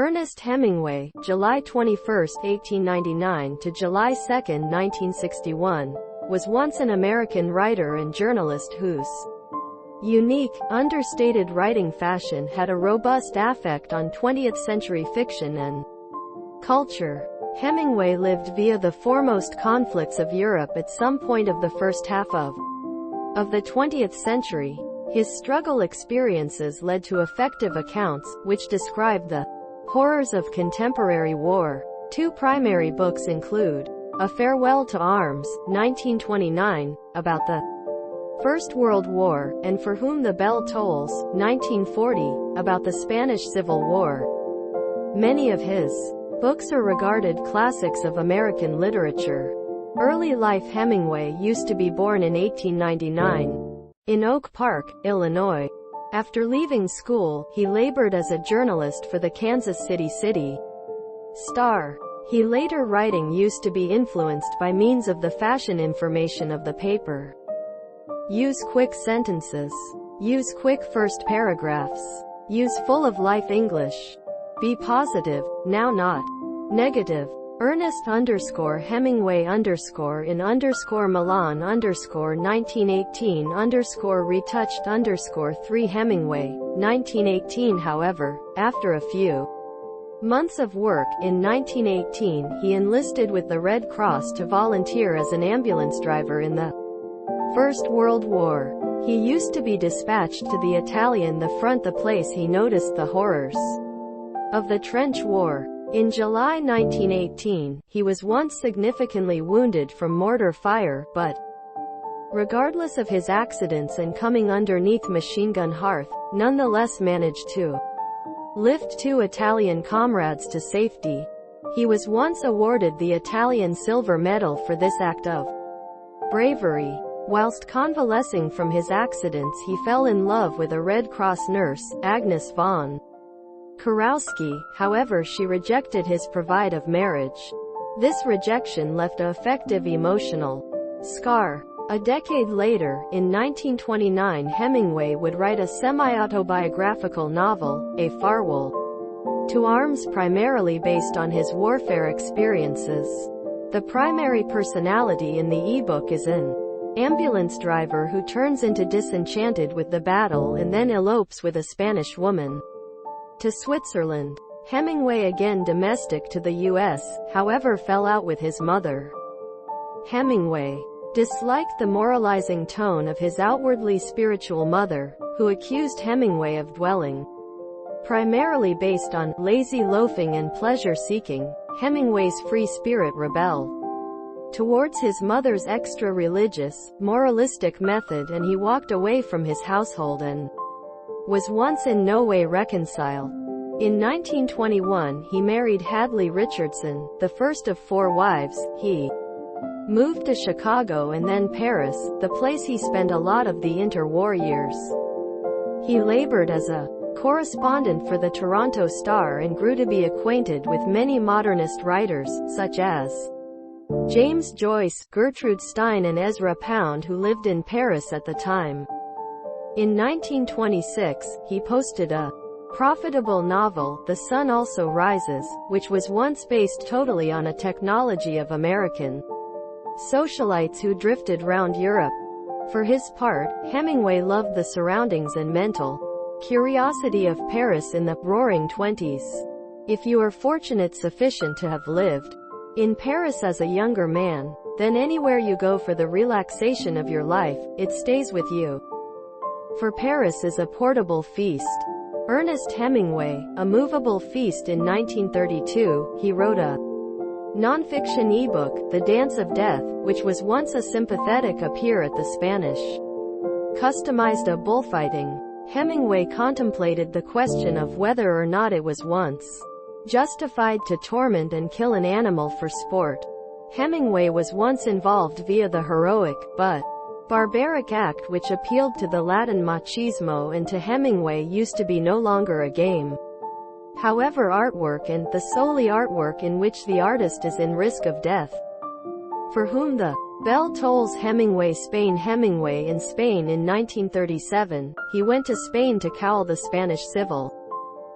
Ernest Hemingway, July 21, 1899 to July 2, 1961, was once an American writer and journalist whose unique, understated writing fashion had a robust affect on 20th-century fiction and culture. Hemingway lived via the foremost conflicts of Europe at some point of the first half of the 20th century. His struggle experiences led to effective accounts, which describe the horrors of contemporary war. Two primary books include A Farewell to Arms, 1929, about the First World War, and For Whom the Bell Tolls, 1940, about the Spanish Civil War. Many of his books are regarded classics of American literature. Early life. Hemingway used to be born in 1899 in Oak Park, Illinois. After leaving school, he labored as a journalist for the Kansas City Star. His later writing used to be influenced by means of the fashion information of the paper. Use quick sentences. Use quick first paragraphs. Use full-of-life English. Be positive, now not negative. Ernest Hemingway in Milan 1918 retouched 3 Hemingway, 1918. However, after a few months of work, in 1918 he enlisted with the Red Cross to volunteer as an ambulance driver in the First World War. He used to be dispatched to the Italian front, the place he noticed the horrors of the trench war. In July 1918, he was once significantly wounded from mortar fire, but regardless of his accidents and coming underneath machine gun hearth, nonetheless managed to lift 2 Italian comrades to safety. He was once awarded the Italian Silver Medal for this act of bravery. Whilst convalescing from his accidents, he fell in love with a Red Cross nurse, Agnes von Kurowski. However, she rejected his provide of marriage. This rejection left an effective emotional scar. A decade later, in 1929, Hemingway would write a semi-autobiographical novel, A Farewell to Arms, primarily based on his warfare experiences. The primary personality in the ebook is an ambulance driver who turns into disenchanted with the battle and then elopes with a Spanish woman to Switzerland. Hemingway, again domestic to the U.S., however fell out with his mother. Hemingway disliked the moralizing tone of his outwardly spiritual mother, who accused Hemingway of dwelling primarily based on lazy loafing and pleasure-seeking. Hemingway's free spirit rebelled towards his mother's extra-religious, moralistic method, and he walked away from his household and was once in no way reconciled. In 1921 he married Hadley Richardson, the first of 4 wives. He moved to Chicago and then Paris, the place he spent a lot of the interwar years. He labored as a correspondent for the Toronto Star and grew to be acquainted with many modernist writers, such as James Joyce, Gertrude Stein and Ezra Pound, who lived in Paris at the time. In 1926, he posted a profitable novel, The Sun Also Rises, which was once based totally on a technology of American socialites who drifted round Europe. For his part, Hemingway loved the surroundings and mental curiosity of Paris in the Roaring Twenties. If you are fortunate sufficient to have lived in Paris as a younger man, then anywhere you go for the relaxation of your life, it stays with you. For Paris is a portable feast. Ernest Hemingway, A Movable Feast. In 1932, he wrote a non-fiction ebook, The Dance of Death, which was once a sympathetic appear at the Spanish customized a bullfighting. Hemingway contemplated the question of whether or not it was once justified to torment and kill an animal for sport. Hemingway was once involved via the heroic, but barbaric act which appealed to the Latin machismo, and to Hemingway used to be no longer a game. However, artwork, and the solely artwork in which the artist is in risk of death. For Whom the Bell Tolls. Hemingway, Spain. Hemingway in Spain in 1937, he went to Spain to cowl the Spanish Civil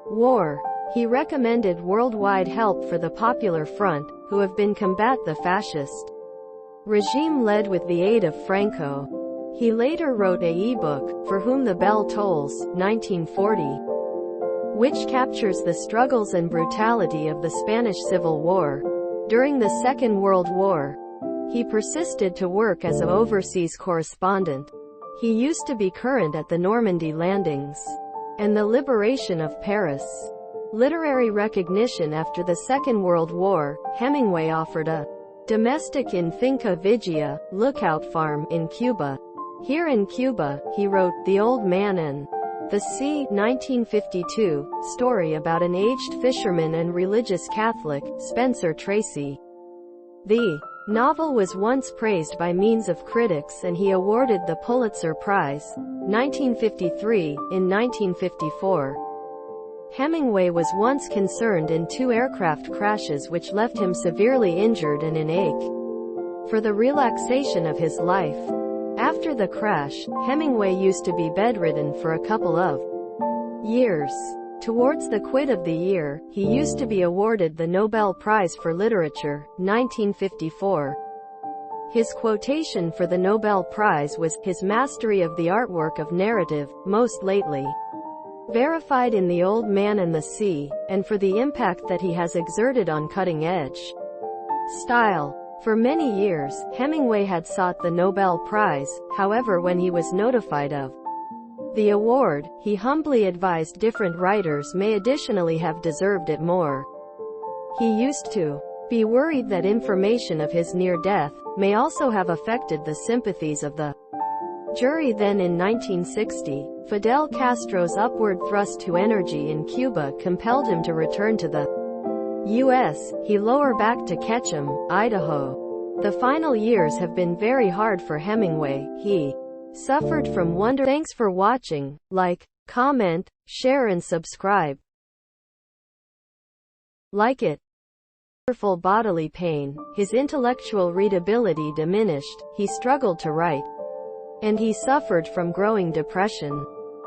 War. He recommended worldwide help for the Popular Front, who have been combat the fascist regime led with the aid of Franco. He later wrote a e-book, For Whom the Bell Tolls, 1940, which captures the struggles and brutality of the Spanish Civil War. During the Second World War, he persisted to work as an overseas correspondent. He used to be current at the Normandy landings and the liberation of Paris. Literary recognition after the Second World War, Hemingway offered a domestic in Finca Vigia, Lookout Farm, in Cuba. Here in Cuba, he wrote The Old Man and the Sea, 1952, story about an aged fisherman and religious Catholic, Spencer Tracy. The novel was once praised by means of critics and he awarded the Pulitzer Prize, 1953, in 1954. Hemingway was once concerned in 2 aircraft crashes which left him severely injured and in ache for the relaxation of his life. After the crash, Hemingway used to be bedridden for a couple of years. Towards the quit of the year, he used to be awarded the Nobel Prize for Literature, 1954. His quotation for the Nobel Prize was, his mastery of the artwork of narrative, most lately verified in The Old Man and the Sea, and for the impact that he has exerted on cutting-edge style. For many years, Hemingway had sought the Nobel Prize, however when he was notified of the award, he humbly advised different writers may additionally have deserved it more. He used to be worried that information of his near death may also have affected the sympathies of the jury. Then in 1960, Fidel Castro's upward thrust to energy in Cuba compelled him to return to the U.S., he lower back to Ketchum, Idaho. The final years have been very hard for Hemingway. He suffered from wonder. Thanks for watching. Like, comment, share and subscribe. Like it. Wonderful bodily pain, his intellectual readability diminished, he struggled to write, and he suffered from growing depression.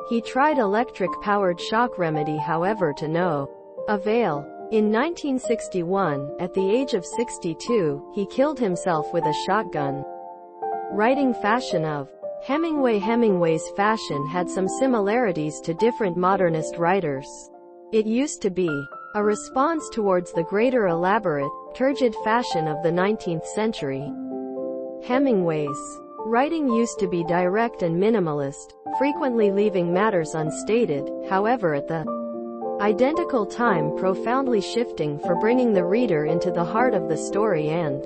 He tried electric-powered shock remedy however to no avail. In 1961, at the age of 62, he killed himself with a shotgun. Writing fashion of Hemingway's fashion had some similarities to different modernist writers. It used to be a response towards the greater elaborate, turgid fashion of the 19th century. Hemingway's writing used to be direct and minimalist, frequently leaving matters unstated, however at the identical time profoundly shifting for bringing the reader into the heart of the story and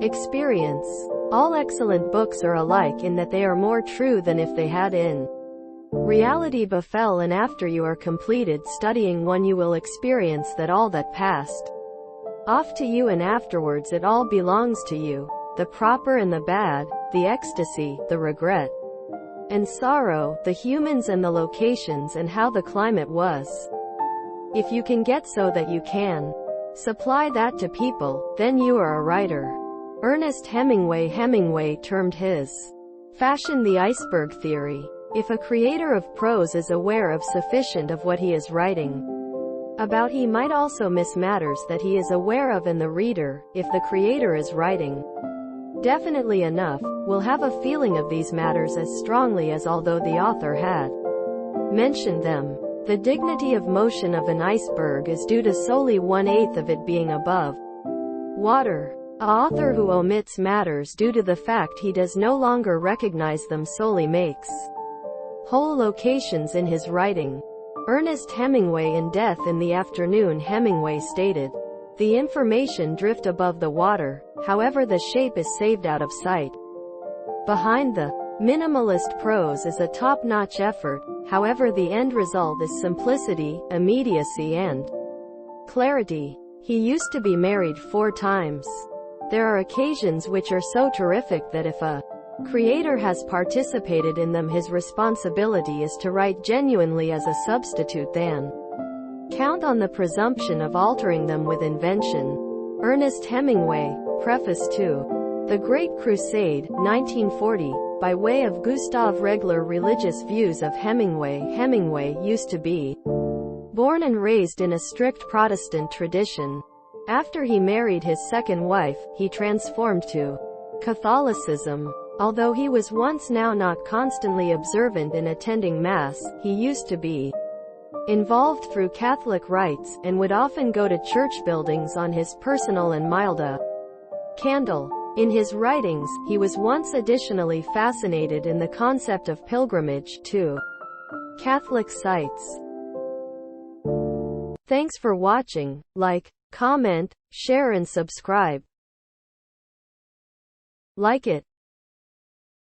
experience. All excellent books are alike in that they are more true than if they had in reality befell, and after you are completed studying one you will experience that all that passed off to you and afterwards it all belongs to you, the proper and the bad, the ecstasy, the regret and sorrow, the humans and the locations and how the climate was. If you can get so that you can supply that to people, then you are a writer. Ernest Hemingway termed his fashion the iceberg theory. If a creator of prose is aware of sufficient of what he is writing about, he might also miss matters that he is aware of, and the reader, if the creator is writing definitely enough, will have a feeling of these matters as strongly as although the author had mentioned them. The dignity of motion of an iceberg is due to solely 1/8 of it being above water. An author who omits matters due to the fact he does no longer recognize them solely makes whole locations in his writing. Ernest Hemingway in Death in the Afternoon. Hemingway stated, "The information drift above the water, however the shape is saved out of sight." Behind the minimalist prose is a top-notch effort, however the end result is simplicity, immediacy and clarity. He used to be married 4 times. There are occasions which are so terrific that if a creator has participated in them, his responsibility is to write genuinely as a substitute than count on the presumption of altering them with invention. Ernest Hemingway, Preface to The Great Crusade, 1940, by way of Gustav Regler. Religious views of Hemingway. Hemingway used to be Born and raised in a strict Protestant tradition. After he married his second wife, he transformed to Catholicism. Although he was once now not constantly observant in attending Mass, he used to be involved through Catholic rites, and would often go to church buildings on his personal and milda candle. In his writings, he was once additionally fascinated in the concept of pilgrimage to Catholic sites. Thanks for watching. Like, comment, share and subscribe. Like it.